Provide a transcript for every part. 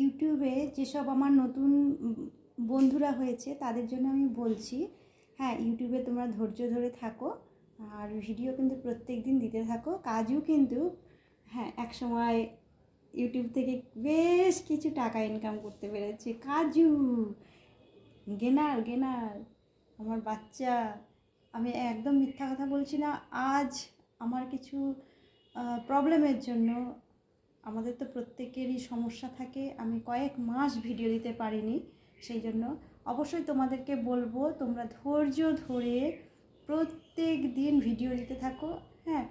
ইউটিউবে যেসব আমার নতুন বন্ধুরা হয়েছে তাদের জন্য আমি বলছি, হ্যাঁ ইউটিউবে তোমরা ধৈর্য ধরে থাকো আর ভিডিও কিন্তু প্রত্যেক দিন দিতে থাকো। কাজও কিন্তু হ্যাঁ এক সময় ইউটিউব থেকে বেশ কিছু টাকা ইনকাম করতে পেরেছে। কাজু গেনার গেনার আমার বাচ্চা, আমি একদম মিথ্যা কথা বলছি না। আজ আমার কিছু প্রবলেমের জন্য, আমাদের তো প্রত্যেকেরই সমস্যা থাকে, আমি কয়েক মাস ভিডিও দিতে পারিনি। সেই জন্য অবশ্যই তোমাদেরকে বলবো তোমরা ধৈর্য ধরে প্রত্যেক দিন ভিডিও দিতে থাকো। হ্যাঁ,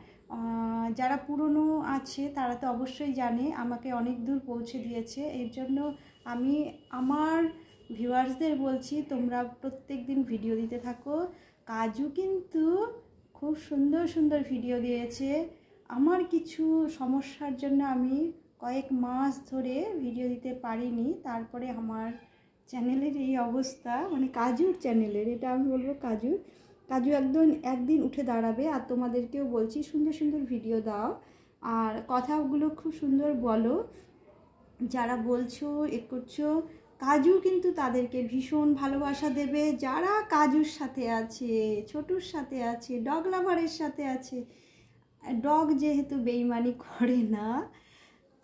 যারা পুরনো আছে তারা তো অবশ্যই জানে, আমাকে অনেক দূর পৌঁছে দিয়েছে। এর জন্য আমি আমার ভিউয়ার্সদের বলছি তোমরা প্রত্যেক দিন ভিডিও দিতে থাকো। কাজু কিন্তু খুব সুন্দর সুন্দর ভিডিও দিয়েছে। আমার কিছু সমস্যার জন্য আমি কয়েক মাস ধরে ভিডিও দিতে পারিনি, তারপরে আমার চ্যানেলের এই অবস্থা, মানে কাজুর চ্যানেলের, এটা আমি বলবো কাজু একদিন উঠে দাঁড়াবে। আর তোমাদেরকেও বলছি সুন্দর সুন্দর ভিডিও দাও আর কথাগুলো খুব সুন্দর বলো। যারা বলছো এ করছো, কাজু কিন্তু তাদেরকে ভীষণ ভালোবাসা দেবে। যারা কাজুর সাথে আছে, ছোটুর সাথে আছে, ডগ লাভারের সাথে আছে, ডগ যেহেতু বেইমানি করে না,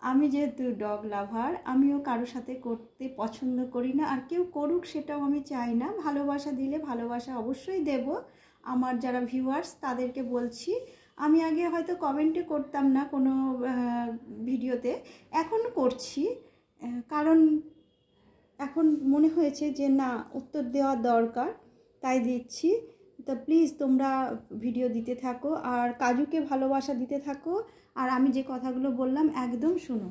আমি যেহেতু ডগ লাভার, আমিও কারোর সাথে করতে পছন্দ করি না, আর কেউ করুক সেটাও আমি চাই না। ভালোবাসা দিলে ভালোবাসা অবশ্যই দেব। আমার যারা ভিউয়ার্স তাদেরকে বলছি, আমি আগে হয়তো কমেন্টে করতাম না কোনো ভিডিওতে, এখন করছি, কারণ এখন মনে হয়েছে যে না, উত্তর দেওয়া দরকার, তাই দিচ্ছি। তো প্লিজ তোমরা ভিডিও দিতে থাকো আর কাজুকে ভালোবাসা দিতে থাকো। আর আমি যে কথাগুলো বললাম একদম শোনো।